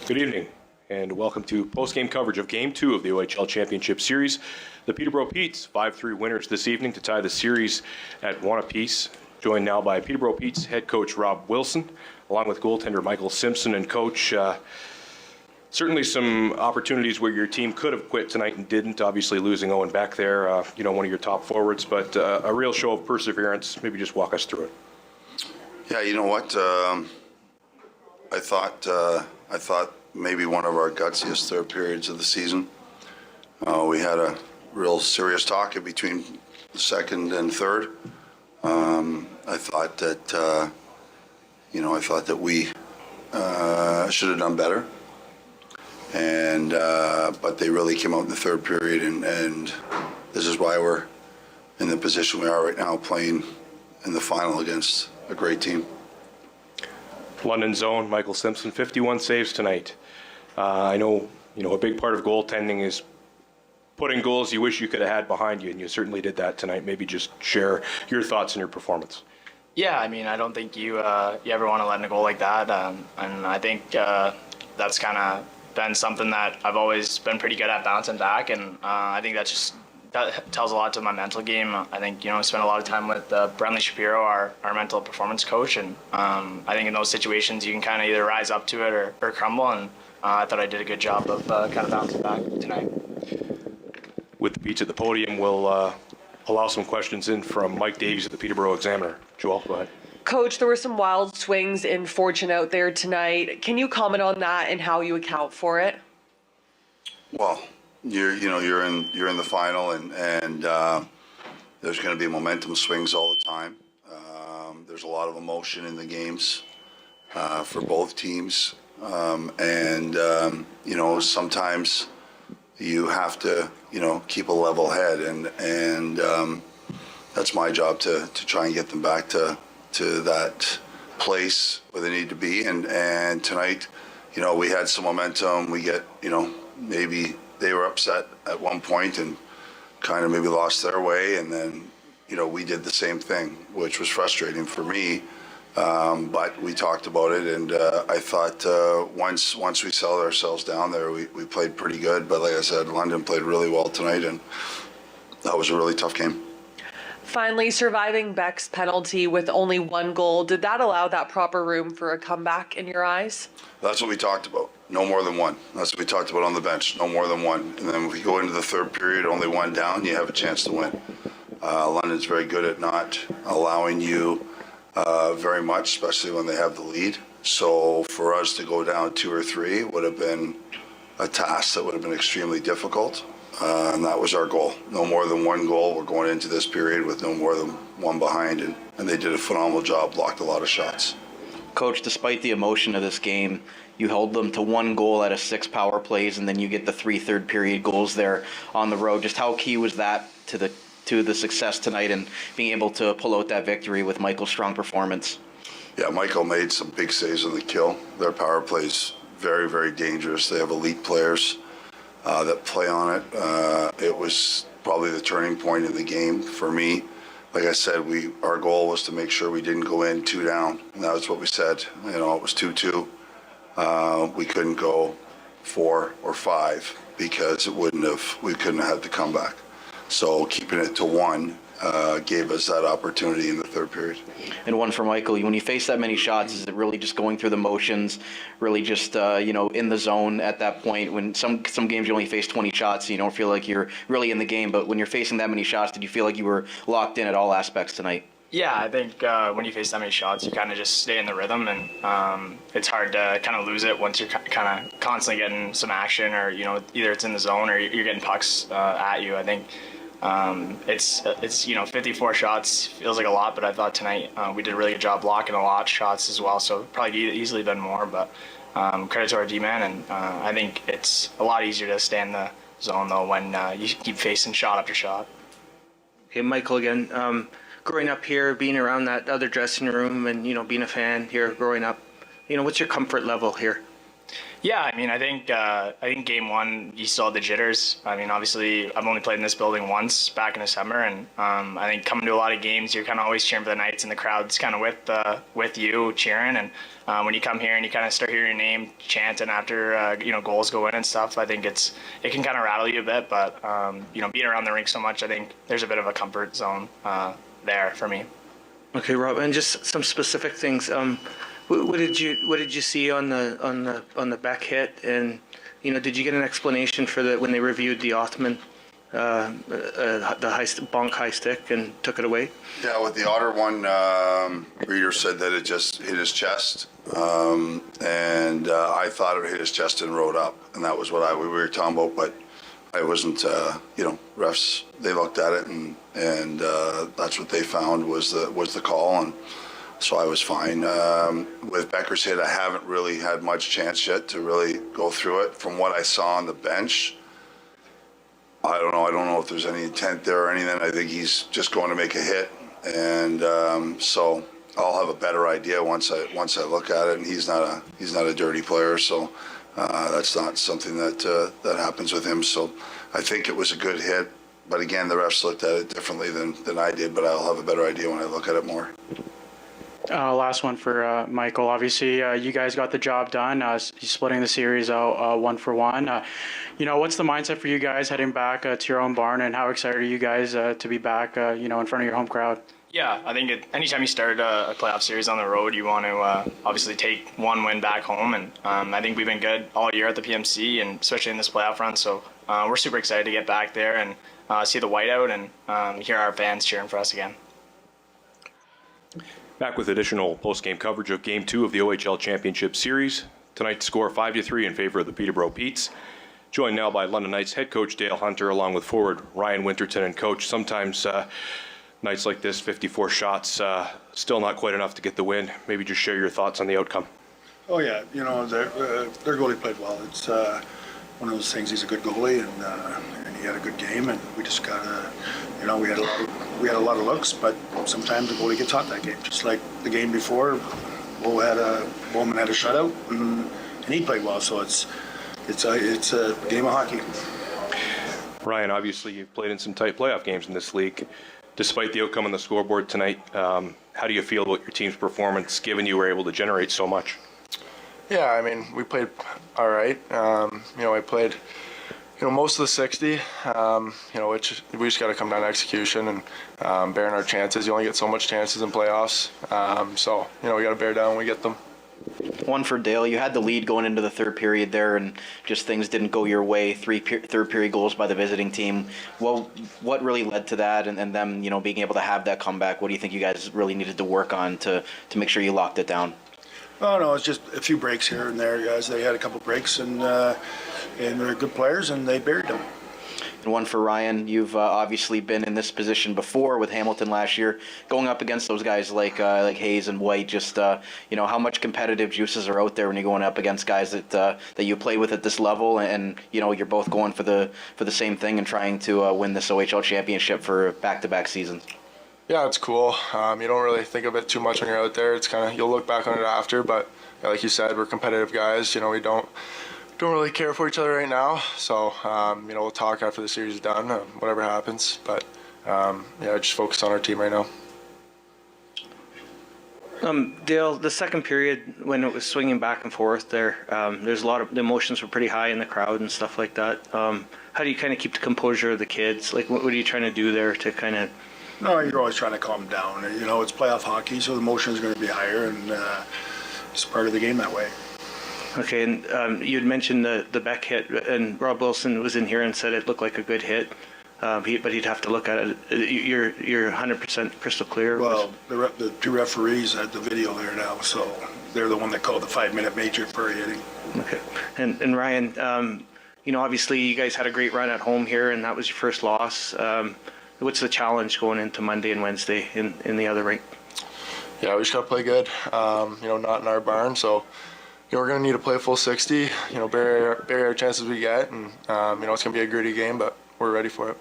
Good evening, and welcome to post-game coverage of Game 2 of the OHL Championship Series. The Peterborough Petes, 5-3 winners this evening to tie the series at 1 apiece. Joined now by Peterborough Petes head coach Rob Wilson, along with goaltender Michael Simpson. And coach, certainly some opportunities where your team could have quit tonight and didn't, obviously losing Owen Beck there, one of your top forwards, but a real show of perseverance. Maybe just walk us through it. Yeah, you know what? I thought maybe one of our gutsiest third periods of the season. We had a real serious talk in between the second and third. I thought that we should have done better, and but they really came out in the third period, and this is why we're in the position we are right now, playing in the final against a great team. London's own Michael Simpson, 51 saves tonight. I know, a big part of goaltending is putting goals you wish you could have had behind you, and you certainly did that tonight. Maybe just share your thoughts on your performance. Yeah, I mean, I don't think you ever want to let in a goal like that, and I think that's kind of been something that I've always been pretty good at, bouncing back, and I think that tells a lot to my mental game. I think, I spent a lot of time with Brentley Shapiro, our mental performance coach, and I think in those situations you can kind of either rise up to it or crumble, and I thought I did a good job of kind of bouncing back tonight. With the Petes at the podium, we'll allow some questions in from Mike Davies at the Peterborough Examiner. Joel, go ahead. Coach, there were some wild swings in fortune out there tonight. Can you comment on that and how you account for it? Well, you're in the final, and there's going to be momentum swings all the time. There's a lot of emotion in the games for both teams, and sometimes you have to keep a level head, and that's my job to try and get them back to that place where they need to be. And tonight, we had some momentum. We get maybe they were upset at one point and kind of maybe lost their way, and then we did the same thing, which was frustrating for me. But we talked about it, and I thought once we settled ourselves down there, we played pretty good. But like I said, London played really well tonight, and that was a really tough game. Finally, surviving Beck's penalty with only one goal, did that allow that proper room for a comeback in your eyes? That's what we talked about. No more than one. That's what we talked about on the bench. No more than one. And then if we go into the third period, only one down, you have a chance to win. London's very good at not allowing you very much, especially when they have the lead. So for us to go down 2 or 3 would have been a task that would have been extremely difficult. And that was our goal. No more than one goal. We're going into this period with no more than one behind, and they did a phenomenal job, blocked a lot of shots. Coach, despite the emotion of this game, you held them to 1 goal out of 6 power plays, and then you get the 3 third period goals there on the road. Just how key was that to the success tonight and being able to pull out that victory with Michael's strong performance? Yeah, Michael made some big saves on the kill. Their power play's very, very dangerous. They have elite players that play on it. It was probably the turning point in the game for me. Like I said, our goal was to make sure we didn't go in 2 down, and that was what we said. It was 2-2. We couldn't go 4 or 5 because we couldn't have had the comeback. So keeping it to 1 gave us that opportunity in the third period. And one for Michael. When you face that many shots, is it really just going through the motions, really just in the zone at that point? When some games you only face 20 shots, you don't feel like you're really in the game. But when you're facing that many shots, did you feel like you were locked in at all aspects tonight? Yeah, I think when you face that many shots, you kind of just stay in the rhythm, and it's hard to kind of lose it once you're kind of constantly getting some action, or either it's in the zone or you're getting pucks at you. I think it's 54 shots feels like a lot, but I thought tonight we did a really good job blocking a lot of shots as well. So probably easily been more, but credit to our D-man, and I think it's a lot easier to stay in the zone though when you keep facing shot after shot. Okay, Michael again. Growing up here, being around that other dressing room, and being a fan here growing up, what's your comfort level here? Yeah, I mean, I think game one you still had the jitters. I mean, obviously, I've only played in this building once back in the summer, and I think coming to a lot of games, you're kind of always cheering for the Knights, and the crowd's kind of with you cheering. And when you come here and you kind of start hearing your name chanting after goals go in and stuff, I think it can kind of rattle you a bit. But being around the rink so much, I think there's a bit of a comfort zone there for me. Okay, Rob, and just some specific things. What did you see on the back hit, and did you get an explanation for that when they reviewed the Othman, the bonk high stick and took it away? Yeah, with the Otter one, reader said that it just hit his chest, and I thought it hit his chest and rode up, and that was what we were talking about, but I wasn't, refs, they looked at it and that's what they found was the call, and so I was fine. With Becker's hit, I haven't really had much chance yet to really go through it. From what I saw on the bench, I don't know if there's any intent there or anything. I think he's just going to make a hit, and so I'll have a better idea once I look at it. And he's not a dirty player, so that's not something that happens with him. So I think it was a good hit, but again, the refs looked at it differently than I did. But I'll have a better idea when I look at it more. Last one for Michael. Obviously, you guys got the job done, splitting the series out 1-1. What's the mindset for you guys heading back to your own barn, and how excited are you guys to be back, in front of your home crowd? Yeah, I think anytime you start a playoff series on the road, you want to obviously take one win back home, and I think we've been good all year at the PMC, and especially in this playoff run. So we're super excited to get back there and see the whiteout and hear our fans cheering for us again. Back with additional post-game coverage of Game 2 of the OHL Championship Series. Tonight's score 5-3 in favor of the Peterborough Petes. Joined now by London Knights head coach Dale Hunter, along with forward Ryan Winterton. And coach, sometimes nights like this, 54 shots, still not quite enough to get the win. Maybe just share your thoughts on the outcome. Oh yeah, their goalie played well. It's one of those things. He's a good goalie, and he had a good game. And we just gotta, we had a lot of looks, but sometimes the goalie gets hot that game. Just like the game before, Bowman had a shutout, and he played well. So it's a game of hockey. Ryan, obviously you've played in some tight playoff games in this league. Despite the outcome on the scoreboard tonight, how do you feel about your team's performance, given you were able to generate so much? Yeah, I mean, we played all right. I played, most of the 60, which we just got to come down to execution and bearing our chances. You only get so much chances in playoffs. So, we got to bear down when we get them. One for Dale. You had the lead going into the third period there, and just things didn't go your way. Third period goals by the visiting team. Well, what really led to that, and them, being able to have that comeback? What do you think you guys really needed to work on to make sure you locked it down? Oh no, it's just a few breaks here and there, guys. They had a couple breaks, and they're good players, and they buried them. And one for Ryan. You've obviously been in this position before with Hamilton last year, going up against those guys like Hayes and White. Just how much competitive juices are out there when you're going up against guys that you play with at this level, and you're both going for the same thing and trying to win this OHL championship for back-to-back seasons. Yeah, it's cool. You don't really think of it too much when you're out there. It's kind of, you'll look back on it after, but like you said, we're competitive guys. We don't really care for each other right now. So, we'll talk after the series is done, whatever happens. But, just focus on our team right now. Dale, the second period, when it was swinging back and forth there, there's a lot of, the emotions were pretty high in the crowd and stuff like that. How do you kind of keep the composure of the kids? Like, what are you trying to do there to kind of... No, you're always trying to calm down. It's playoff hockey, so the emotion is going to be higher, and it's part of the game that way. Okay, and you had mentioned the Beck hit, and Rob Wilson was in here and said it looked like a good hit, but he'd have to look at it. You're 100% crystal clear. Well, the two referees had the video there now, so they're the one that called the 5-minute major for hitting. Okay, and Ryan, obviously you guys had a great run at home here, and that was your first loss. What's the challenge going into Monday and Wednesday in the other rink? Yeah, we just got to play good. Not in our barn, so we're going to need to play a full 60. Bury our chances we get, and it's going to be a gritty game, but we're ready for it.